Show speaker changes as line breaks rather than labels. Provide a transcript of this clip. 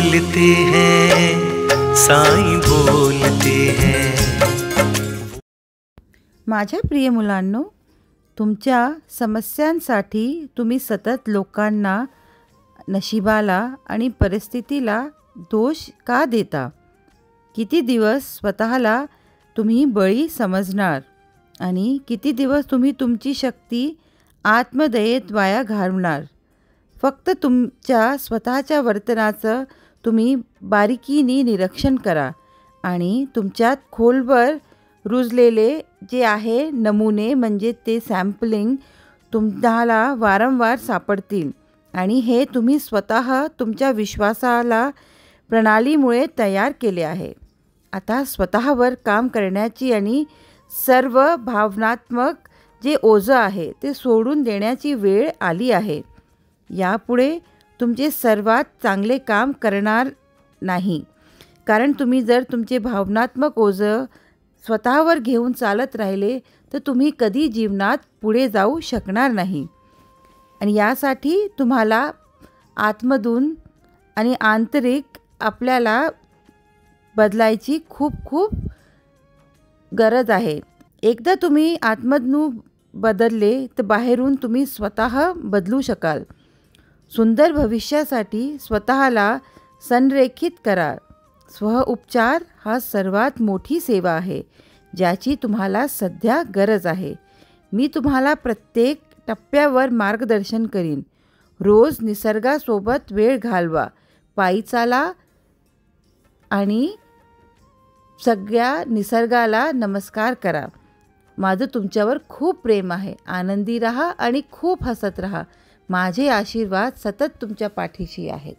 बोलते हैं, साईं बोलते हैं।
माझ्या प्रिय मुलांनो, तुमच्या समस्यांसाठी तुम्ही सतत लोकांना, नशिबाला आणि परिस्थितीला दोष का देता? किती दिवस स्वतःला तुम्ही बळी समजणार आणि किती दिवस तुम्ही तुमची शक्ती आत्मदयेत वाया घालवणार? फक्त तुमच्या स्वतःच्या वर्तनाचं तुम्ही बारीकीने निरीक्षण करा आणि तुमच्यात खोलवर रुजलेले जे आहे नमुने, म्हणजे ते सॅम्पलिंग तुम्हाला वारंवार सापडतील आणि हे तुम्ही स्वतः तुमच्या विश्वासाला प्रणालीमुळे तयार केले आहे. आता स्वतःवर काम करण्याची आणि सर्व भावनात्मक जे ओझं आहे ते सोडून देण्याची वेळ आली आहे. यापुढे तुमचे सर्वात चांगले काम करणार नाही, कारण तुम्ही जर तुमचे भावनात्मक ओझं स्वतःवर घेऊन चालत राहिले तर तुम्ही कधी जीवनात पुढे जाऊ शकणार नाही. आणि यासाठी तुम्हाला आतमधून आणि आंतरिक आपल्याला बदलायची खूप खूप गरज आहे. एकदा तुम्ही आतमधून बदलले तर बाहेरून तुम्ही स्वतः बदलू शकाल. सुंदर भविष्यासाठी स्वतःला संरेखित करा. स्वउपचार हा सर्वात मोठी सेवा आहे ज्याची तुम्हाला सध्या गरज आहे. मी तुम्हाला प्रत्येक टप्प्यावर मार्गदर्शन करीन. रोज निसर्गासोबत वेळ घालवा, पायी चाला आणि सगळ्या निसर्गाला नमस्कार करा. माझं तुमच्यावर खूप प्रेम आहे. आनंदी राहा आणि खूप हसत राहा. माझे आशीर्वाद सतत तुमच्या पाठीशी आहेत.